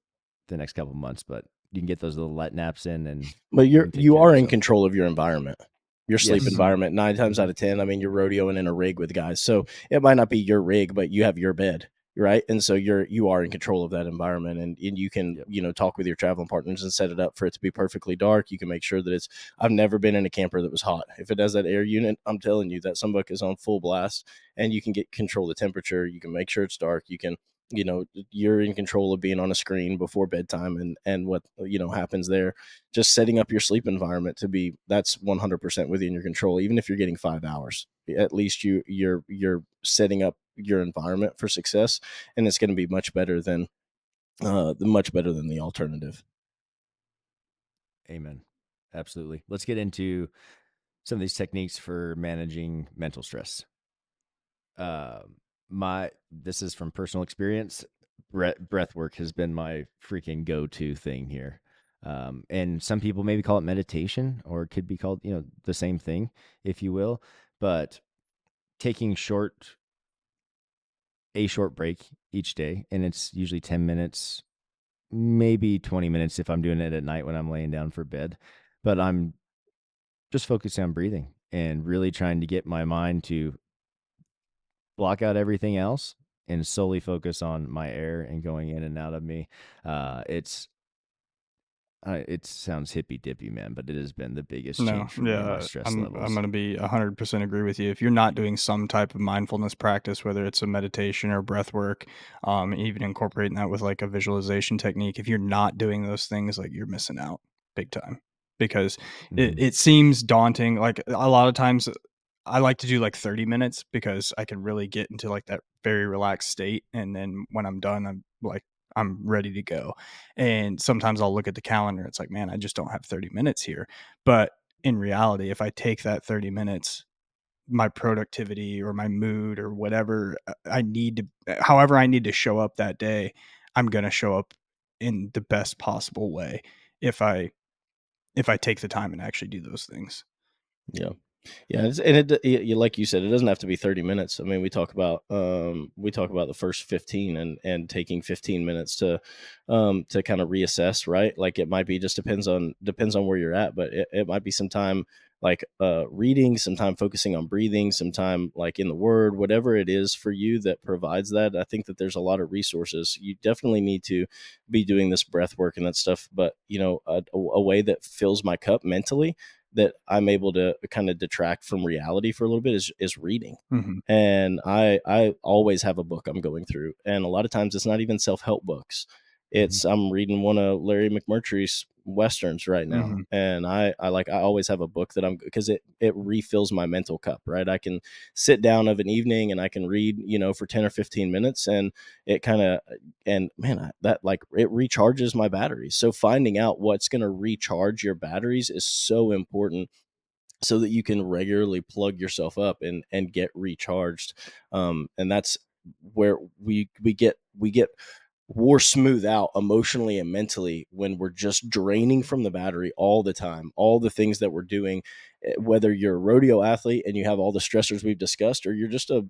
next couple of months, but you can get those little light naps in. But you are in control of your environment, your sleep Yes. environment. 9 times out of 10, I mean, you're rodeoing in a rig with guys, so it might not be your rig, but you have your bed, right? And so you are in control of that environment, and you can talk with your traveling partners and set it up for it to be perfectly dark. You can make sure that I've never been in a camper that was hot. If it has that air unit, I'm telling you that sunbuck is on full blast, and you can control the temperature. You can make sure it's dark. You can you're in control of being on a screen before bedtime and what happens there. Just setting up your sleep environment that's 100% within your control. Even if you're getting 5 hours, at least you're setting up your environment for success, and it's going to be much better than the alternative. Amen. Absolutely. Let's get into some of these techniques for managing mental stress. This is from personal experience. Breathwork has been my freaking go-to thing here. And some people maybe call it meditation, or it could be called, the same thing, if you will. But taking a short break each day, and it's usually 10 minutes, maybe 20 minutes if I'm doing it at night when I'm laying down for bed. But I'm just focusing on breathing and really trying to get my mind to block out everything else and solely focus on my air and going in and out of me. It sounds hippy dippy, man, but it has been the biggest change for me in my stress levels. I'm going to be 100% agree with you. If you're not doing some type of mindfulness practice, whether it's a meditation or breath work, even incorporating that with like a visualization technique, if you're not doing those things, like you're missing out big time, because it seems daunting. Like a lot of times I like to do like 30 minutes because I can really get into like that very relaxed state. And then when I'm done, I'm ready to go. And sometimes I'll look at the calendar. It's like, man, I just don't have 30 minutes here. But in reality, if I take that 30 minutes, my productivity or my mood or whatever however I need to show up that day, I'm going to show up in the best possible way if I take the time and actually do those things. Yeah. Yeah, you like you said, it doesn't have to be 30 minutes. I mean, we talk about the first 15 and taking 15 minutes to kind of reassess, right? Like it might be just depends on where you're at, but it might be some time like reading, some time focusing on breathing, some time like in the word, whatever it is for you that provides that. I think that there's a lot of resources. You definitely need to be doing this breath work and that stuff, but a way that fills my cup mentally, that I'm able to kind of detract from reality for a little bit, is reading. Mm-hmm. And I always have a book I'm going through, and a lot of times it's not even self-help books. It's I'm reading one of Larry McMurtry's westerns right now, Mm-hmm. and I always have a book that I'm, because it refills my mental cup, right? I can sit down of an evening and I can read, for 10 or 15 minutes, and it kind of, and man, that like it recharges my batteries. So finding out what's going to recharge your batteries is so important, so that you can regularly plug yourself up and get recharged. And that's where we get war smooth out emotionally and mentally, when we're just draining from the battery all the time, all the things that we're doing, whether you're a rodeo athlete and you have all the stressors we've discussed, or you're just a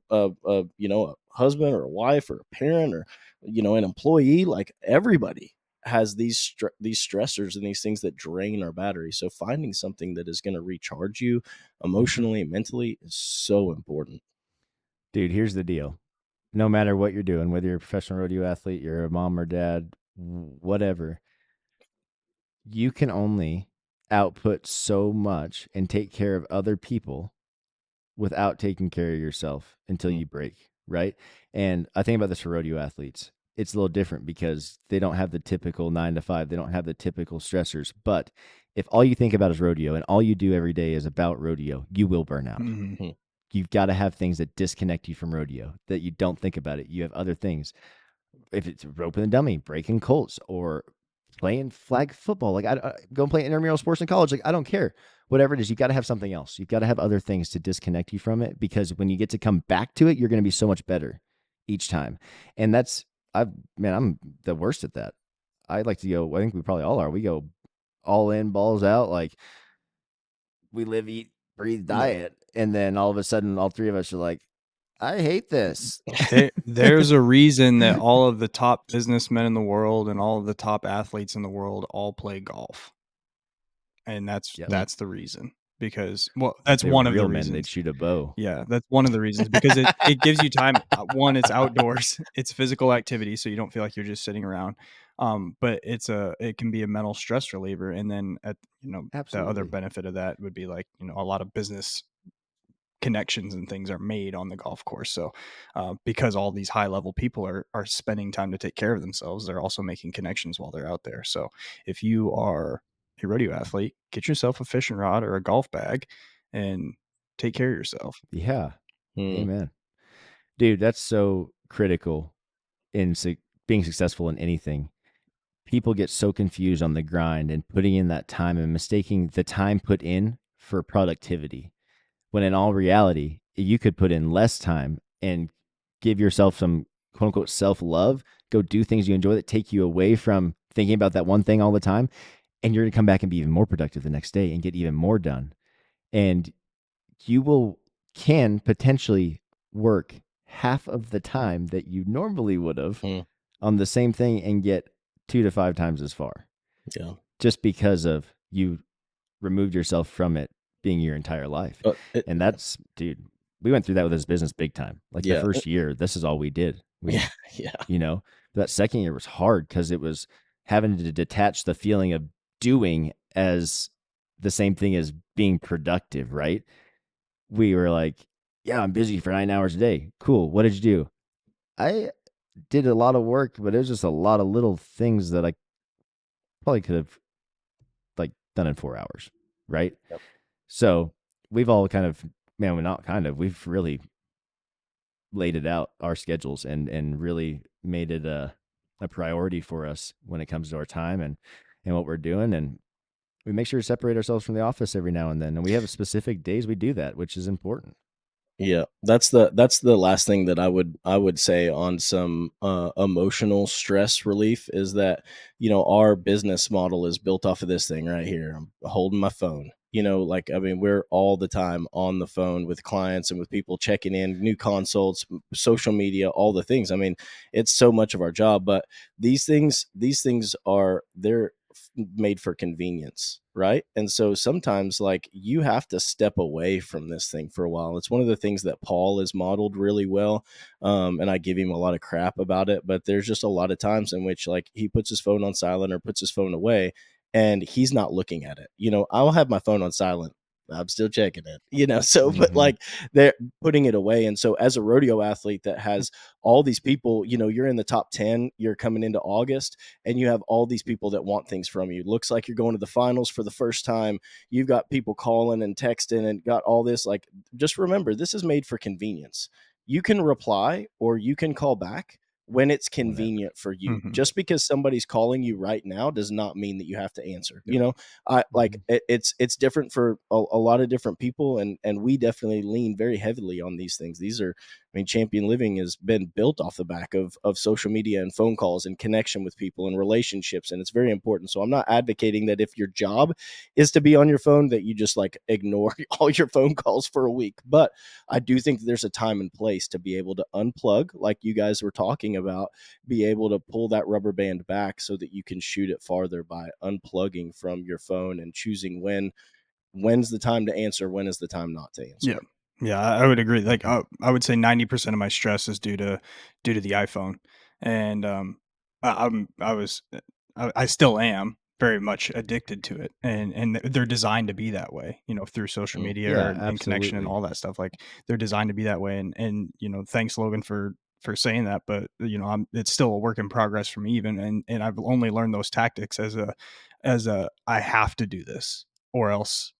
husband or a wife or a parent, or an employee. Like everybody has these stressors and these things that drain our battery. So finding something that is going to recharge you emotionally and mentally is so important. Dude, here's the deal. No matter what you're doing, whether you're a professional rodeo athlete, you're a mom or dad, whatever, you can only output so much and take care of other people without taking care of yourself until you break, right? And I think about this for rodeo athletes. It's a little different because they don't have the typical 9 to 5. They don't have the typical stressors. But if all you think about is rodeo and all you do every day is about rodeo, you will burn out. Mm-hmm. You've got to have things that disconnect you from rodeo, that you don't think about it. You have other things. If it's roping the dummy, breaking colts, or playing flag football, like I go and play intramural sports in college, like I don't care. Whatever it is, you got to have something else. You've got to have other things to disconnect you from it, because when you get to come back to it, you're going to be so much better each time. And I'm the worst at that. I like to go, I think we probably all are. We go all in, balls out, like we live, eat, breathe, diet. And then all of a sudden, all three of us are like, I hate this. There's a reason that all of the top businessmen in the world and all of the top athletes in the world all play golf. And that's the reason. Because, well, that's They one were of the real men. reasons. They'd shoot a bow. Yeah, that's one of the reasons, because it gives you time. One, it's outdoors, it's physical activity, so you don't feel like you're just sitting around. But it can be a mental stress reliever, and then the other Absolutely. benefit of that would be like a lot of business connections and things are made on the golf course. So because all these high level people are spending time to take care of themselves, they're also making connections while they're out there. So if you are a rodeo athlete, get yourself a fishing rod or a golf bag and take care of yourself. Yeah. Amen. Dude, that's so critical in being successful in anything. People get so confused on the grind and putting in that time and mistaking the time put in for productivity, when in all reality, you could put in less time and give yourself some quote unquote self-love, go do things you enjoy that take you away from thinking about that one thing all the time, and you're going to come back and be even more productive the next day and get even more done. And you can potentially work half of the time that you normally would have on the same thing and get 2 to 5 times as far. Yeah. Just because of you removed yourself from it being your entire life. And that's, dude, we went through that with this business big time. Like the first year, this is all we did. That second year was hard because it was having to detach the feeling of doing as the same thing as being productive, right? We were like, yeah, I'm busy for 9 hours a day. Cool. What did you do? I did a lot of work, but it was just a lot of little things that I probably could have like done in 4 hours. Right. Yep. So we've all we've really laid it out, our schedules, and really made it a priority for us when it comes to our time and what we're doing. And we make sure to separate ourselves from the office every now and then. And we have specific days we do that, which is important. Yeah, that's the last thing that I would say on some emotional stress relief, is that our business model is built off of this thing right here. I'm holding my phone. You know, like, I mean, we're all the time on the phone with clients and with people checking in, new consults, social media, all the things. I mean, it's so much of our job, but these things they're made for convenience, right? And so sometimes, like, you have to step away from this thing for a while. It's one of the things that Paul has modeled really well. And I give him a lot of crap about it, but there's just a lot of times in which, like, he puts his phone on silent or puts his phone away and he's not looking at it. You know, I'll have my phone on silent. I'm still checking it, you know. So, but Mhm. like, they're putting it away. And so, as a rodeo athlete that has all these people, you know, you're in the top 10, you're coming into August, and you have all these people that want things from you. Looks like you're going to the finals for the first time. You've got people calling and texting and got all this. Like, just remember, this is made for convenience. You can reply or you can call back when it's Whenever. convenient for you. Mhm. Just because somebody's calling you right now does not mean that you have to answer. Yeah. You know, I like Mhm. it's different for a lot of different people, and we definitely lean very heavily on these things. These are, I mean, Champion Living has been built off the back of social media and phone calls and connection with people and relationships, and it's very important. So I'm not advocating that if your job is to be on your phone that you just like ignore all your phone calls for a week. But I do think that there's a time and place to be able to unplug, like you guys were talking about, be able to pull that rubber band back so that you can shoot it farther by unplugging from your phone and choosing when's the time to answer, when is the time not to answer. Yeah. Yeah, I would agree. Like, I would say 90% of my stress is due to the iPhone, and I still am very much addicted to it, and they're designed to be that way. You know, through social Mm. media Yeah, and connection and absolutely. all that stuff. Like, they're designed to be that way, and you know, thanks Logan for saying that. But you know, it's still a work in progress for me even, and I've only learned those tactics as a I have to do this or else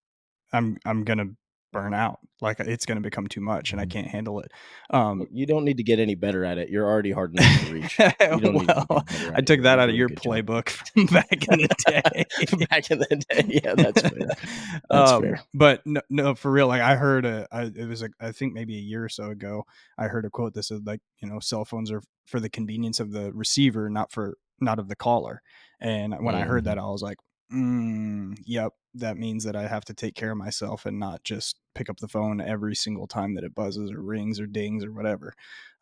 I'm gonna burn out. Like, it's gonna become too much and I Mhm. can't handle it. Well, you don't need to get any better at it. You're already hard enough to reach. You don't need to Well, get better I at it. took You're that you're out of doing a your good job. playbook from back in the day. Back in the day, yeah, that's fair. That's fair. But no, for real, like, I heard it was like, I think maybe a year or so ago, I heard a quote that said, like, you know, cell phones are for the convenience of the receiver, not of the caller. And when I heard Mhm. that, I was like, yep, that means that I have to take care of myself and not just pick up the phone every single time that it buzzes or rings or dings or whatever.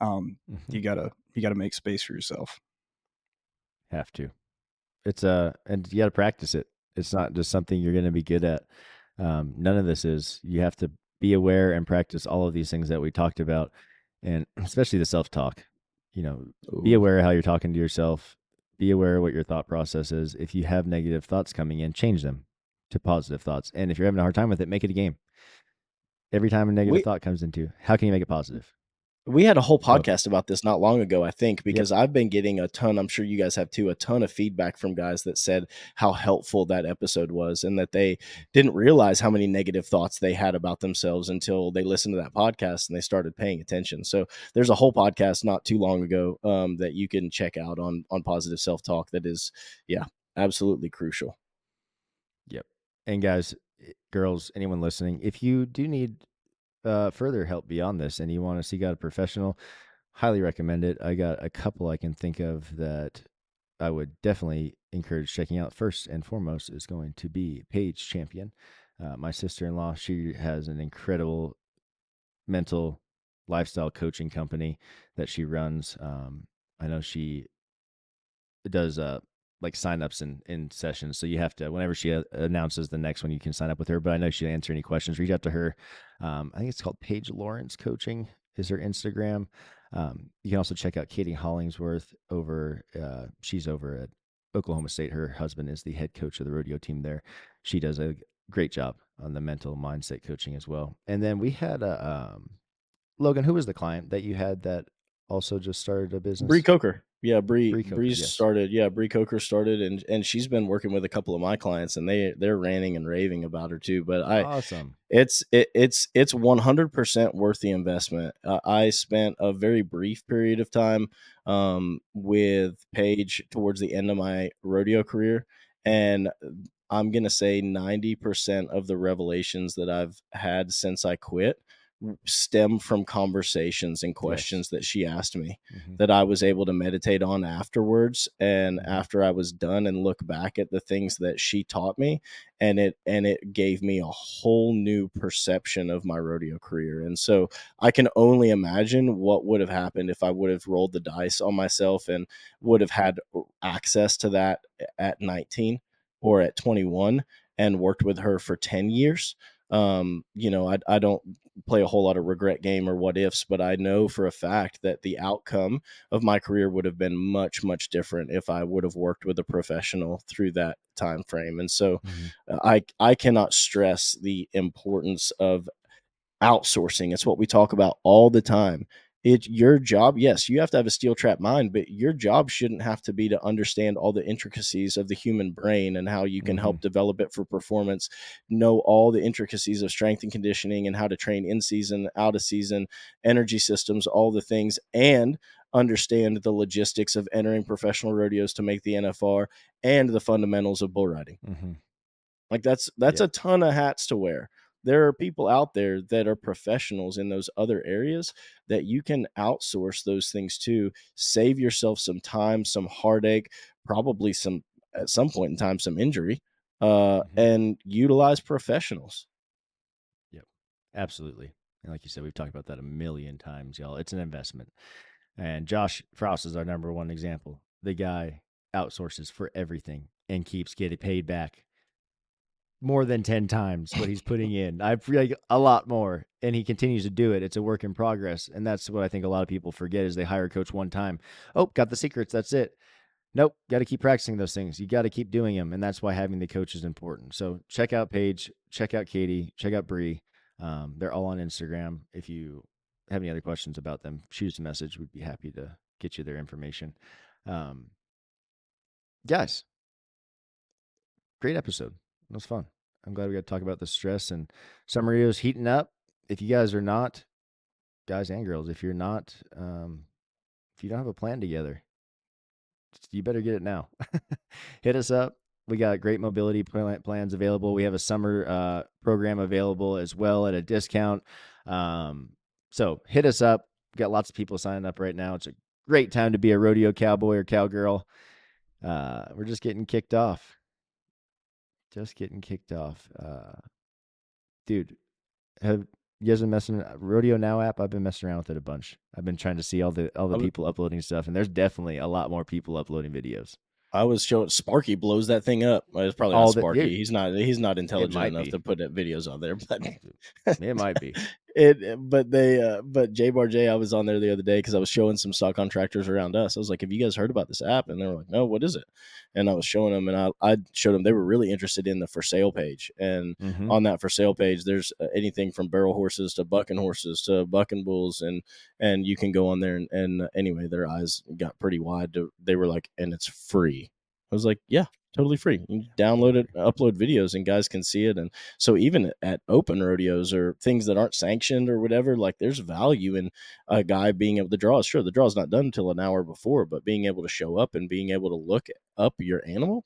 Mhm. You gotta make space for yourself. Have to. It's and you got to practice it. It's not just something you're going to be good at. None of this is. You have to be aware and practice all of these things that we talked about, and especially the self talk. You know, be Ooh. aware how you're talking to yourself. Be aware of what your thought process is. If you have negative thoughts coming in, change them to positive thoughts. And if you're having a hard time with it, make it a game. Every time a negative We thought comes into, how can you make it positive? we had a whole Oh, podcast about this not long ago, I think, yep. because I've been getting a ton, I'm sure you guys have too, a ton of feedback from guys that said how helpful that episode was and that they didn't realize how many negative thoughts they had about themselves until they listened to that podcast and they started paying attention. So there's a whole podcast not too long ago that you can check out on positive self-talk that is, yeah, absolutely crucial. Yep. And guys, girls, anyone listening, if you do need further help beyond this and you want to seek out a professional, highly recommend it. I got a couple I can think of that I would definitely encourage checking out. First and foremost is going to be Paige Champion. My sister in law, she has an incredible mental lifestyle coaching company that she runs. I know she does like signups in sessions. So you have to, whenever she announces the next one, you can sign up with her. But I know she'll answer any questions. Reach out to her. I think it's called Paige Lawrence Coaching is her Instagram. You can also check out Katie Hollingsworth over. She's over at Oklahoma State. Her husband is the head coach of the rodeo team there. She does a great job on the mental mindset coaching as well. And then we had a Logan. Who was the client that you had that also just started a Bree business? Coker. Yeah, Bree Bree Coker. Bree Yes. started. Yeah, Bree Coker started, and she's been working with a couple of my clients, and they're ranting and raving about her too. But Awesome. it's 100% worth the investment. I spent a very brief period of time with Paige towards the end of my rodeo career, and I'm gonna say 90% of the revelations that I've had since I quit stem from conversations and questions that she asked me that I was able to meditate on afterwards, and after I was done, and look back at the things that she taught me, and it gave me a whole new perception of my rodeo career. And so I can only imagine what would have happened if I would have rolled the dice on myself and would have had access to that at 19 or at 21 and worked with her for 10 years. I don't play a whole lot of regret game or what ifs, but I know for a fact that the outcome of my career would have been much, much different if I would have worked with a professional through that time frame. And so I cannot stress the importance of outsourcing. It's what we talk about all the time. It's your job. Yes, you have to have a steel trap mind, but your job shouldn't have to be to understand all the intricacies of the human brain and how you can help develop it for performance, know all the intricacies of strength and conditioning and how to train in season, out of season, energy systems, all the things, and understand the logistics of entering professional rodeos to make the NFR and the fundamentals of bull riding. Like that's a ton of hats to wear. There are people out there that are professionals in those other areas that you can outsource those things to, save yourself some time, some heartache, probably some, at some point in time, some injury, and utilize professionals. Yep, absolutely. And like you said, we've talked about that a million times, y'all. It's an investment. And Josh Frost is our number one example. The guy outsources for everything and keeps getting paid back more than 10 times what he's putting in. I feel like a lot more, and he continues to do it. It's a work in progress. And that's what I think a lot of people forget is they hire a coach one time. Oh, got the secrets. That's it. Nope. Got to keep practicing those things. You got to keep doing them. And that's why having the coach is important. So check out Paige, check out Katie, check out Bree. They're all on Instagram. If you have any other questions about them, shoot us a message. We'd be happy to get you their information. Guys, great episode. It was fun. I'm glad we got to talk about the stress, and summer is heating up. If you guys are not, guys and girls, if you're not, if you don't have a plan together, you better get it now. Hit us up. We got great mobility plans available. We have a summer program available as well at a discount. So hit us up. We got lots of people signing up right now. It's a great time to be a rodeo cowboy or cowgirl. We're just getting kicked off. Dude, have you guys been messing Rodeo Now app? I've been messing around with it a bunch. I've been trying to see all the people uploading stuff, and there's definitely a lot more people uploading videos. I was showing Sparky blows that thing up. It's probably not Sparky. He's not intelligent enough to put videos on there, but it might be. But J Bar J, I was on there the other day because I was showing some stock contractors around us. I was like, "Have you guys heard about this app?" And they were like, "No, what is it?" And I was showing them, and I showed them. They were really interested in the for sale page, and on that for sale page, there's anything from barrel horses to bucking horses to bucking bulls, and you can go on there and anyway, their eyes got pretty wide. They were like, "And it's free." I was like, "Yeah, totally free. You download it, upload videos, and guys can see it." And so even at open rodeos or things that aren't sanctioned or whatever, like there's value in a guy being able to draw. Sure, the draw's not done until an hour before, but being able to show up and being able to look up your animal,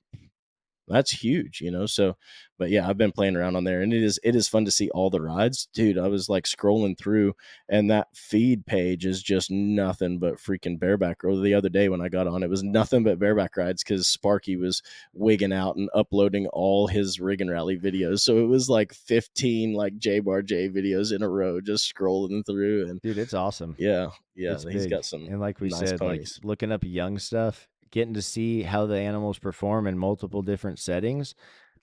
that's huge, So, but yeah, I've been playing around on there, and it is fun to see all the rides, dude. I was like scrolling through, and that feed page is just nothing but freaking bareback. Or the other day when I got on, it was nothing but bareback rides because Sparky was wigging out and uploading all his rig and rally videos. So it was like 15 like J Bar J videos in a row, just scrolling through. And dude, it's awesome. Yeah, it's he's big. got some, and like we nice said, ponies. like looking up young stuff. Getting to see how the animals perform in multiple different settings.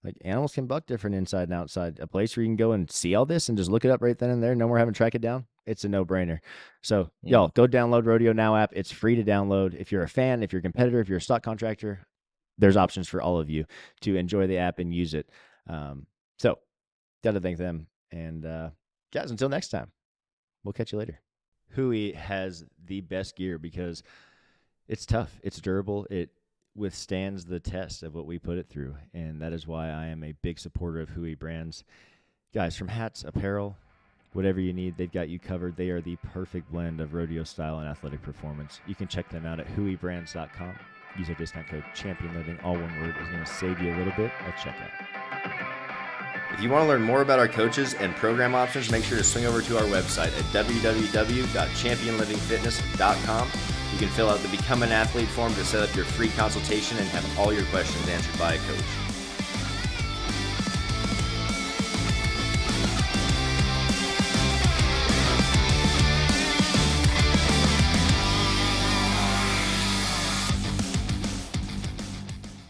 Like animals can buck different inside and outside. A place where you can go and see all this and just look it up right then and there. No more having to track it down. It's a no-brainer. So y'all go download Rodeo Now app. It's free to download. If you're a fan, if you're a competitor, if you're a stock contractor, there's options for all of you to enjoy the app and use it. So got to thank them. And guys, until next time, we'll catch you later. Hui has the best gear because it's tough. It's durable. It withstands the test of what we put it through. And that is why I am a big supporter of Hui brands. Guys, from hats, apparel, whatever you need, they've got you covered. They are the perfect blend of rodeo style and athletic performance. You can check them out at huibrands.com. Use our discount code ChampionLiving, all one word, is going to save you a little bit at checkout. If you want to learn more about our coaches and program options, make sure to swing over to our website at www.championlivingfitness.com. You can fill out the Become an Athlete form to set up your free consultation and have all your questions answered by a coach.